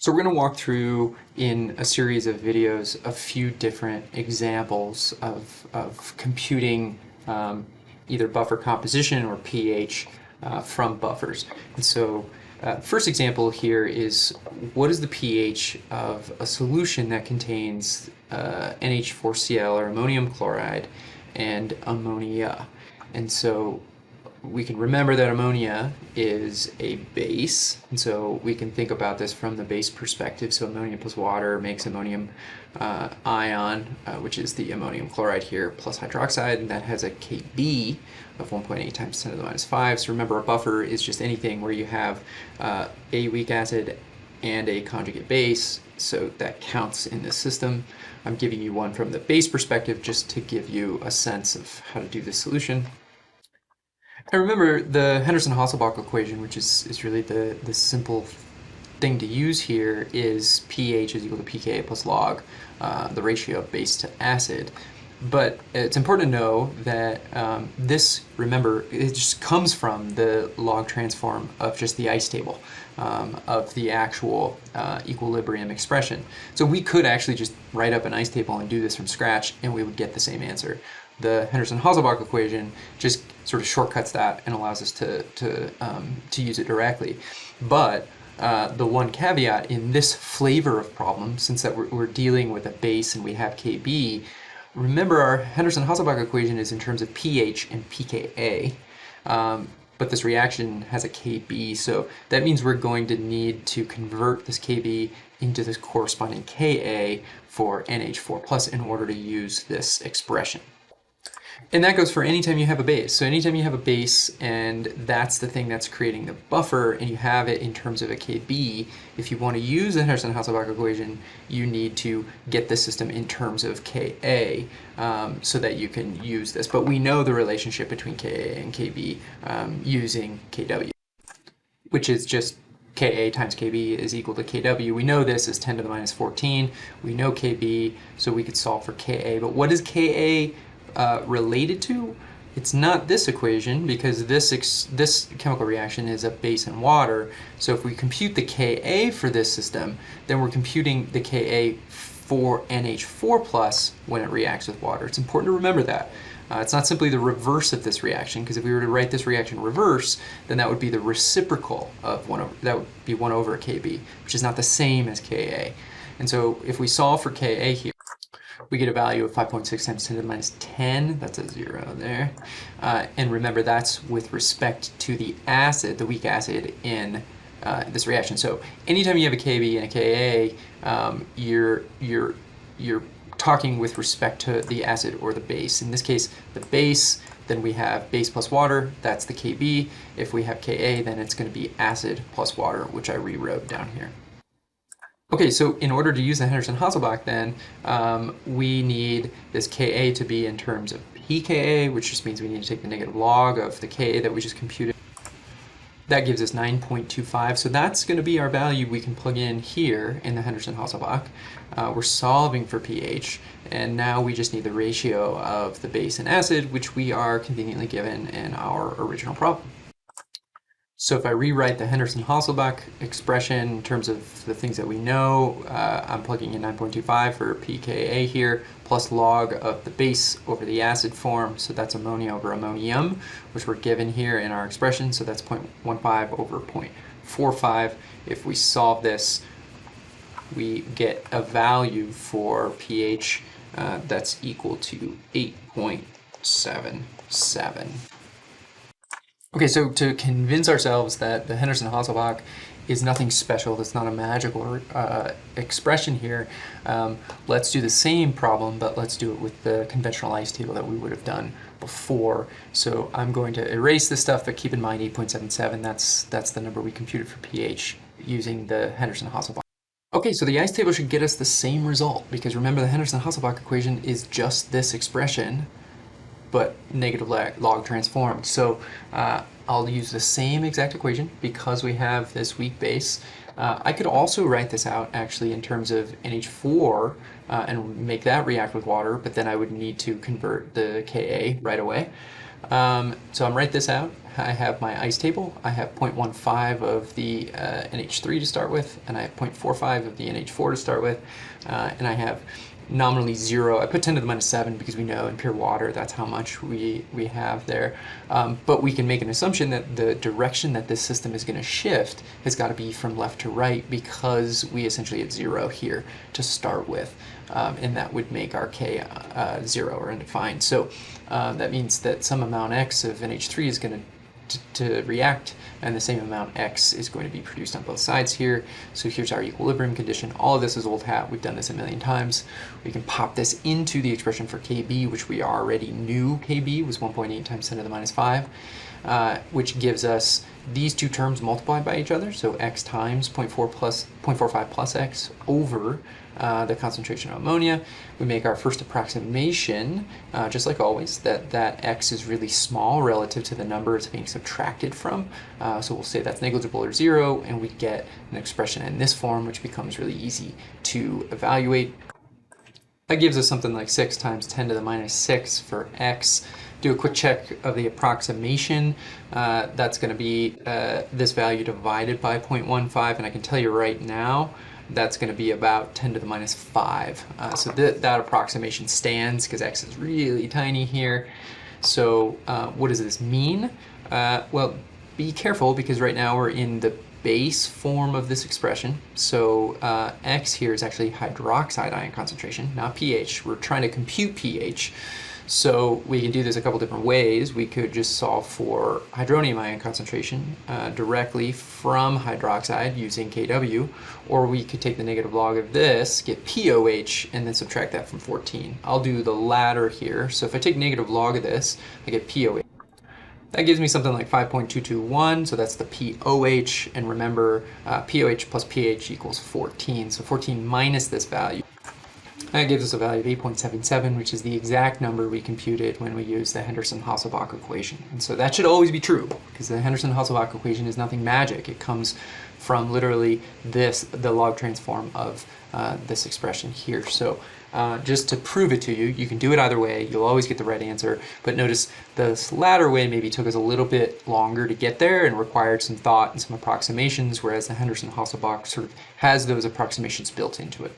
So we're going to walk through in a series of videos a few different examples of computing either buffer composition or pH from buffers. And so first example here is what is the pH of a solution that contains NH4Cl or ammonium chloride and ammonia. And so we can remember that ammonia is a base, and so we can think about this from the base perspective. So ammonium plus water makes ammonium ion, which is the ammonium chloride here, plus hydroxide, and that has a Kb of 1.8 times 10 to the minus 5. So remember, a buffer is just anything where you have a weak acid and a conjugate base, so that counts in this system. I'm giving you one from the base perspective just to give you a sense of how to do this solution. And remember the Henderson-Hasselbalch equation, which is really the simple thing to use here, is pH is equal to pKa plus log, the ratio of base to acid. But it's important to know that remember, it just comes from the log transform of just the ice table, of the actual equilibrium expression. So we could actually just write up an ice table and do this from scratch, and we would get the same answer. The Henderson-Hasselbalch equation just sort of shortcuts that and allows us to use it directly. But the one caveat in this flavor of problem, since that we're dealing with a base and we have Kb, remember our Henderson-Hasselbalch equation is in terms of pH and pKa, but this reaction has a Kb, so that means we're going to need to convert this Kb into this corresponding Ka for NH4 plus in order to use this expression. And that goes for anytime you have a base. So anytime you have a base and that's the thing that's creating the buffer and you have it in terms of a Kb, if you want to use the Henderson-Hasselbalch equation, you need to get the system in terms of Ka so that you can use this. But we know the relationship between Ka and Kb using Kw, which is just Ka times Kb is equal to Kw. We know this is 10 to the minus 14. We know Kb, so we could solve for Ka. But what is Ka related to? It's not this equation, because this chemical reaction is a base and water. So if we compute the Ka for this system, then we're computing the Ka for NH4 plus when it reacts with water. It's important to remember that. It's not simply the reverse of this reaction, because if we were to write this reaction reverse, then that would be the reciprocal of that would be 1 over Kb, which is not the same as Ka. And so if we solve for Ka here, we get a value of 5.6 times 10 to the minus 10. That's a 0 there. And remember, that's with respect to the acid, the weak acid in this reaction. So anytime you have a Kb and a Ka, you're talking with respect to the acid or the base. In this case, the base, then we have base plus water, that's the Kb. If we have Ka, then it's going to be acid plus water, which I rewrote down here. Okay, so in order to use the Henderson-Hasselbalch then, we need this Ka to be in terms of pKa, which just means we need to take the negative log of the Ka that we just computed. That gives us 9.25, so that's going to be our value we can plug in here in the Henderson-Hasselbalch. We're solving for pH, and now we just need the ratio of the base and acid, which we are conveniently given in our original problem. So if I rewrite the Henderson-Hasselbalch expression in terms of the things that we know, I'm plugging in 9.25 for pKa here, plus log of the base over the acid form, so that's ammonia over ammonium, which we're given here in our expression, so that's 0.15 over 0.45. If we solve this, we get a value for pH that's equal to 8.77. Okay, so to convince ourselves that the Henderson-Hasselbalch is nothing special, it's not a magical expression here, let's do the same problem, but let's do it with the conventional ice table that we would have done before. So I'm going to erase this stuff, but keep in mind 8.77, that's the number we computed for pH using the Henderson-Hasselbalch. Okay, so the ice table should get us the same result, because remember the Henderson-Hasselbalch equation is just this expression, but negative log transformed. So I'll use the same exact equation because we have this weak base. I could also write this out actually in terms of NH4 and make that react with water, but then I would need to convert the Ka right away. So I'm write this out. I have my ice table. I have 0.15 of the NH3 to start with, and I have 0.45 of the NH4 to start with, and I have nominally 0. I put 10 to the minus 7 because we know in pure water that's how much we have there. But we can make an assumption that the direction that this system is going to shift has got to be from left to right because we essentially have 0 here to start with. And that would make our K 0 or undefined. So that means that some amount X of NH3 is going to react, and the same amount X is going to be produced on both sides here. So here's our equilibrium condition. All of this is old hat. We've done this a million times. We can pop this into the expression for Kb, which we already knew Kb was 1.8 times 10 to the minus 5, which gives us these two terms multiplied by each other, so X times 0.45 plus X over the concentration of ammonia. We make our first approximation, just like always, that X is really small relative to the number it's being subtracted from. So we'll say that's negligible or 0, and we get an expression in this form, which becomes really easy to evaluate. That gives us something like 6 times 10 to the minus 6 for X. Do a quick check of the approximation. That's going to be this value divided by 0.15, and I can tell you right now that's going to be about 10 to the minus 5. So that approximation stands because X is really tiny here. So what does this mean? Well, be careful because right now we're in the base form of this expression. So X here is actually hydroxide ion concentration, not pH. We're trying to compute pH. So we can do this a couple different ways. We could just solve for hydronium ion concentration directly from hydroxide using Kw, or we could take the negative log of this, get POH, and then subtract that from 14. I'll do the latter here. So if I take negative log of this, I get POH. That gives me something like 5.221, so that's the POH, and remember POH plus pH equals 14, so 14 minus this value. That gives us a value of 8.77, which is the exact number we computed when we used the Henderson-Hasselbalch equation. And so that should always be true, because the Henderson-Hasselbalch equation is nothing magic. It comes from literally the log transform of this expression here. So just to prove it to you, you can do it either way. You'll always get the right answer. But notice this latter way maybe took us a little bit longer to get there and required some thought and some approximations, whereas the Henderson-Hasselbalch sort of has those approximations built into it.